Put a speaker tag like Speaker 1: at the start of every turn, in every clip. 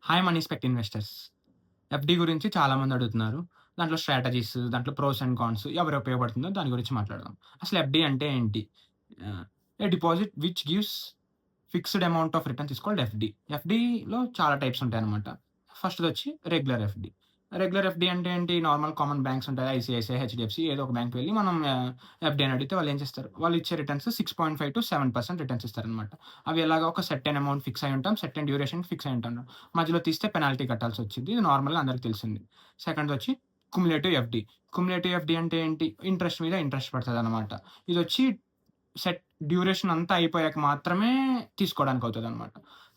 Speaker 1: Hi money SPECT investors. FD గురించి చాలామంది అడుగుతున్నారు. దాంట్లో స్ట్రాటజీస్, దాంట్లో ప్రోస్ అండ్ కాన్స్ ఎవరు ఉపయోగపడుతుందో దాని గురించి మాట్లాడదాం. అసలు ఎఫ్‌డి అంటే ఏంటి? Ah, a deposit which gives fixed amount of returns is called FD. ఎఫ్‌డిలో చాలా టైప్స్ ఉంటాయన్నమాట. ఫస్ట్‌దొచ్చి రెగ్యులర్ ఎఫ్‌డి. రెగ్యులర్ ఎఫ్‌డి అంటే ఏంటి? నార్మల్ కామన్ బ్యాంక్స్ ఉంటాయి. ఐసీఐసీఐ, హెచ్‌డిఎఫ్‌సి ఏదో ఒక బ్యాంక్‌కి వెళ్లి మనం ఎఫ్‌డి అని అడిగితే వాళ్ళు ఏం చేస్తారు? వాళ్ళు ఇచ్చే రిటర్న్స్ 6.5-7% రిటర్న్స్ ఇస్తారన్నమాట. అవి ఎలాగా ఒక సర్టెన్ అమౌంట్ ఫిక్స్ అయ్యి ఉంటాం. సర్టెన్ డ్యూరేషన్‌కి ఫిక్స్ అయ్యి ఉంటాం. మధ్యలో తీస్తే పెనాల్టీ కట్టాల్సొచ్చిద్ది. ఇది నార్మల్‌గా అందరికి తెలిసింది. సెకండ్‌దొచ్చి క్యుములేటివ్ ఎఫ్‌డి. క్యుములేటివ్ ఎఫ్‌డి అంటే ఏంటి? ఇంట్రెస్ట్ మీద ఇంట్రెస్ట్ పడతదనమాట. ఇదొచ్చి సెట్ డ్యూరేషన్ అంతా అయిపోయాక మాత్రమే తీసుకోవడానికవుతదనమాట.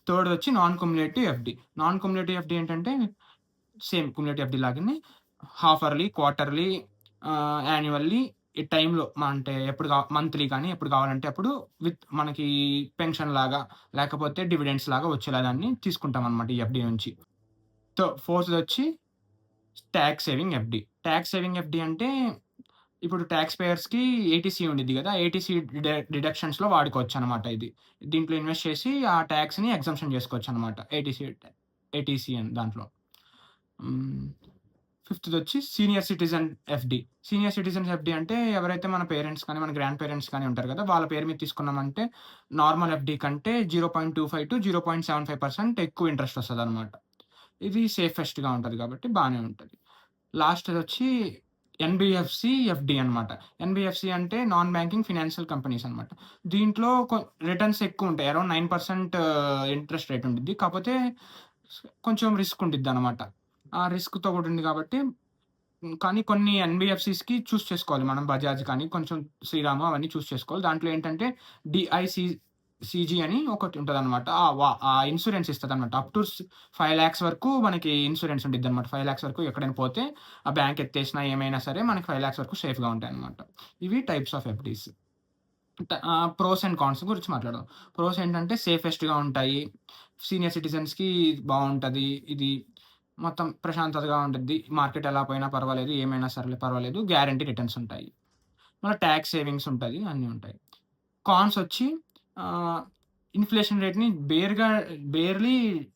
Speaker 1: థర్డ్‌దొచ్చి non cumulative FD. Non cumulative FD ఏంటంటే సేమ్ క్యుములేటివ్ ఎఫ్‌డి లాగానే హాఫ్ అర్లీ, క్వార్టర్లీ, యాన్యువల్లీ ఈ టైంలో అంటే ఎప్పుడు మంత్లీ కానీ ఎప్పుడు కావాలంటే అప్పుడు విత్ మనకి పెన్షన్ లాగా లేకపోతే డివిడెండ్స్ లాగా వచ్చేలా దాన్ని తీసుకుంటామనమాట ఈ ఎఫ్‌డి నుంచి. ఫోర్త్‌దొచ్చి tax saving FD. Tax saving FD అంటే ఇప్పుడు టాక్స్ పేయర్స్‌కి ఏటీసీ ఉండిద్ది గదా! ఏటీసీ డిడక్షన్స్‌లో వాడుకోవచ్చనమాట ఇది. దీంట్లో ఇన్వెస్ట్ చేసి ఆ టాక్స్‌ని ఎగ్జంప్షన్ జేసుకోవచ్చనమాట. ఏటీసీ అని దాంట్లో. హ్మ్. ఫిఫ్త్‌దొచ్చి senior citizen FD. Senior citizens FD అంటే ఎవరైతే మన పేరెంట్స్ కానీ, మన గ్రాండ్ పేరెంట్స్ కానీ ఉంటారు గదా! వాళ్ళ పేరు మీద తీసుకున్నామంటే నార్మల్ ఎఫ్‌డి కంటే 0.25-0.75% ఎక్కువ ఇంట్రెస్ట్ వస్తదనమాట. ఇది సేఫెస్ట్‌గా ఉంటది గాబట్టి బానే ఉంటది. లాస్ట్‌దొచ్చి ఎన్‌బీఎఫ్‌సి ఎఫ్‌డి అనమాట. ఎన్‌బీఎఫ్‌సి అంటే నాన్ బ్యాంకింగ్ ఫైనాన్షియల్ కంపెనీస్ అనమాట. దీంట్లో రిటర్న్స్ ఎక్కువుంటాయి. అరౌండ్ 9% ఇంట్రెస్ట్ రేట్ ఉండిద్ది. కాపోతే కొంచెం రిస్క్ ఉండిద్దనమాట. ఆ రిస్క్‌తో కూడింది కాబట్టి కానీ కొన్ని ఎన్‌బీఎఫ్‌సిస్‌కి చేసుకోవాలి మనం. బజాజ్ కానీ, కొంచెం శ్రీరామ్ అవన్నీ చేసుకోవాలి. దాంట్లో ఏంటంటే సీజీ అని ఒకటి ఉంటదనమాట. ఆ ఇన్స్యూరెన్స్ ఇస్తదనమాట. అప్ టు 5,00,000 వరకు మనకి ఇన్స్యూరెన్స్ ఉండిద్దనమాట. 5,00,000 వరకు ఎక్కడైనా పోతే ఆ బ్యాంక్ ఎత్తేసినా ఏమైనా సరే మనకి 5,00,000 వరకు సేఫ్‌గా ఉంటాయనమాట. ఇవి types of FDs. Pros and cons గురించి మాట్లాడదాం. ప్రోస్ ఏంటంటే సేఫెస్ట్‌గా ఉంటాయి. సీనియర్ సిటిజన్స్‌కి బావుంటది. ఇది మొత్తం ప్రశాంతతగా ఉండిద్ది. మార్కెట్ ఎలా పోయినా పర్వాలేదు. ఏమైనా సరేలే పర్వాలేదు. గ్యారంటీ రిటర్న్స్ ఉంటాయి. మళ్ళా టాక్స్ సేవింగ్స్ ఉంటది. అన్నీ ఉంటాయి. కాన్స్ ఒచ్చి ఆహ్, ఇన్‌ఫ్లేషన్ రేట్‌ని బేర్‌లీ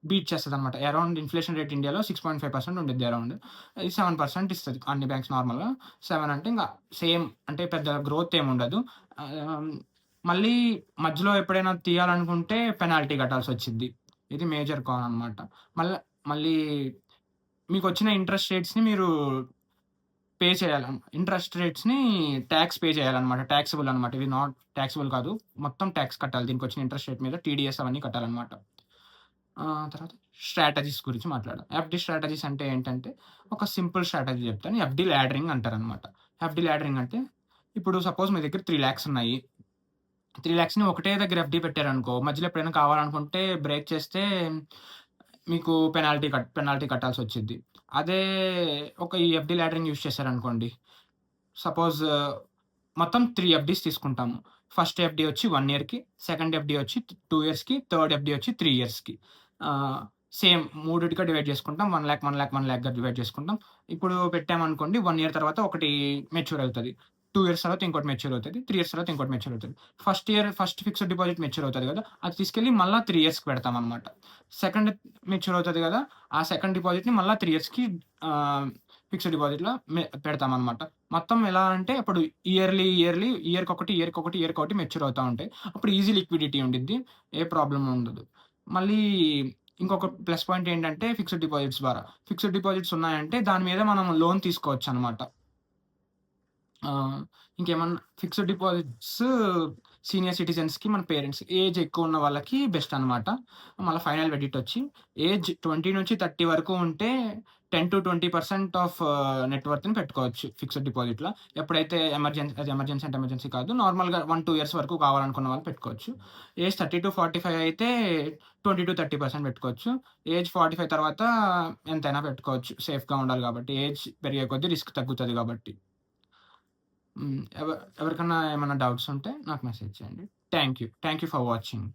Speaker 1: బీట్ చేస్తదనమాట. అరౌండ్ ఇన్‌ఫ్లేషన్ రేట్ ఇండియాలో 6.5% ఉండిద్ది అరౌండ్. ఇది 7% ఇస్తది అన్ని బ్యాంక్స్ నార్మల్‌గా. 7 అంటే ఇంగ సేమ్ అంటే పెద్ద గ్రోత్ ఏముండదు. ఆహ్, మళ్ళీ మధ్యలో ఎప్పుడైనా తీయాలనుకుంటే పెనాల్టీ కట్టాల్సొచ్చిద్ది. ఇది మేజర్ కాన్ అనమాట. మళ్ళీ మీకొచ్చిన ఇంట్రెస్ట్ రేట్స్‌ని మీరు పే ఇంట్రెస్ట్ రేట్స్‌ని టాక్స్ పే చేయాలనమాట. టాక్సబుల్ అనమాట. ఇవి నాట్ టాక్సబుల్ కాదు. మొత్తం టాక్స్ కట్టాలి. దీనికొచ్చిన ఇంట్రెస్ట్ రేట్ మీద టీడీఎస్ అవన్నీ కట్టాలనమాట. తర్వాత స్ట్రాటజీస్ గురించి మాట్లాడదాం. ఎఫ్‌డి స్ట్రాటజీస్ అంటే ఏంటంటే, ఒక సింపుల్ స్ట్రాటజీ చెప్తాను. ఎఫ్‌డి లాడరింగ్ అంటారనమాట. ఎఫ్‌డి లాడరింగ్ అంటే, ఇప్పుడు సపోజ్ మీ దగ్గర 3,00,000 ఉన్నాయి. 3,00,000ని ఒకటే దగ్గర ఎఫ్‌డి పెట్టారనుకో, మధ్యలో ఎప్పుడైనా కావాలనుకుంటే బ్రేక్ చేస్తే మీకు పెనాల్టీ కట్టాల్సొచ్చిద్ది. అదే ఈ ఎఫ్‌డి లాడరింగ్ యూజ్ చేశారనుకోండి, సపోజ్ మొత్తం 3 ఎఫ్‌డీస్ తీసుకుంటాము. ఫస్ట్ ఎఫ్‌డి వచ్చి 1 ఇయర్‌కి, సెకండ్ ఎఫ్‌డి వచ్చి 2 ఇయర్స్‌కి, థర్డ్ ఎఫ్‌డి వచ్చి 3 ఇయర్స్‌కి. ఆహ్, సేమ్ మూడిటిగా డివైడ్ చేసుకుంటాం. 1,00,000, 1,00,000, 1,00,000గా డివైడ్ చేసుకుంటాం. ఇప్పుడు పెట్టామనుకోండి 1 ఇయర్ తర్వాత ఒకటి మెచ్యూర్ అవుతది. 2 ఇయర్స్ తర్వాత ఇంకోటి మెచ్యూర్ అవుతది. 3 ఇయర్స్ తర్వాత ఇంకోటి మెచ్యూర్ అవుతది. ఫస్ట్ ఫిక్స్డ్ డిపాజిట్ మెచ్యూర్ అవుతది గదా! అది తీసుకెళ్ళి మళ్ళా 3 ఇయర్స్‌కి పెడతామనమాట. సెకండ్ మెచ్యూర్ అవుతది గదా! ఆ సెకండ్ డిపాజిట్‌ని మళ్ళా 3 ఇయర్స్‌కి ఆహ్, ఫిక్స్డ్ డిపాజిట్‌లో పెడతామనమాట. మొత్తం ఎలా అంటే అప్పుడు ఇయర్‌కొకటి మెచ్యూర్ అవుతా ఉంటాయి. అప్పుడు ఈజీ లిక్విడిటీ ఉండిద్ది. ఏ ప్రాబ్లమ్ ఉండదు. మళ్ళీ ఇంకొక ప్లస్ పాయింట్ ఏంటంటే ఫిక్స్డ్ డిపాజిట్స్ ద్వారా. ఫిక్స్డ్ డిపాజిట్స్ ఉన్నాయంటే దాని మీద మనం లోన్ తీసుకోవచ్చనమాట. ఆ! ఇంకేమన్నా ఫిక్స్డ్ డిపాజిట్స్ సీనియర్ సిటిజన్స్‌కి, మన పేరెంట్స్ ఏజ్ ఎక్కువున్న వాళ్ళకి బెస్ట్ అనమాట. మళ్ళా ఫైనల్ వెడిక్ట్ వచ్చి ఏజ్ 20-30 వరకు ఉంటే 10-20% ఆఫ్ నెట్ వర్త్‌ని పెట్టుకోవచ్చు ఫిక్స్డ్ డిపాజిట్‌ల. ఎప్పుడైతే ఎమర్జెన్సీ అంటే ఎమర్జెన్సీ కాదు. నార్మల్‌గా 1, 2 ఇయర్స్ వరకు కావాలనుకున్న వాళ్ళు పెట్టుకోవచ్చు. ఏజ్ 30-45 అయితే 20-30% పెట్టుకోవచ్చు. ఏజ్ 45 తర్వాత ఎంతైనా పెట్టుకోవచ్చు. సేఫ్‌గా ఉండాలి కాబట్టి. ఏజ్ పెరిగే కొద్దీ రిస్క్ తగ్గుతది కాబట్టి. హ్మ్. ఎవరికన్నా ఏమన్నా డౌట్స్ ఉంటే నాకు మెసేజ్ చేయండి. Thank you. Thank you for watching.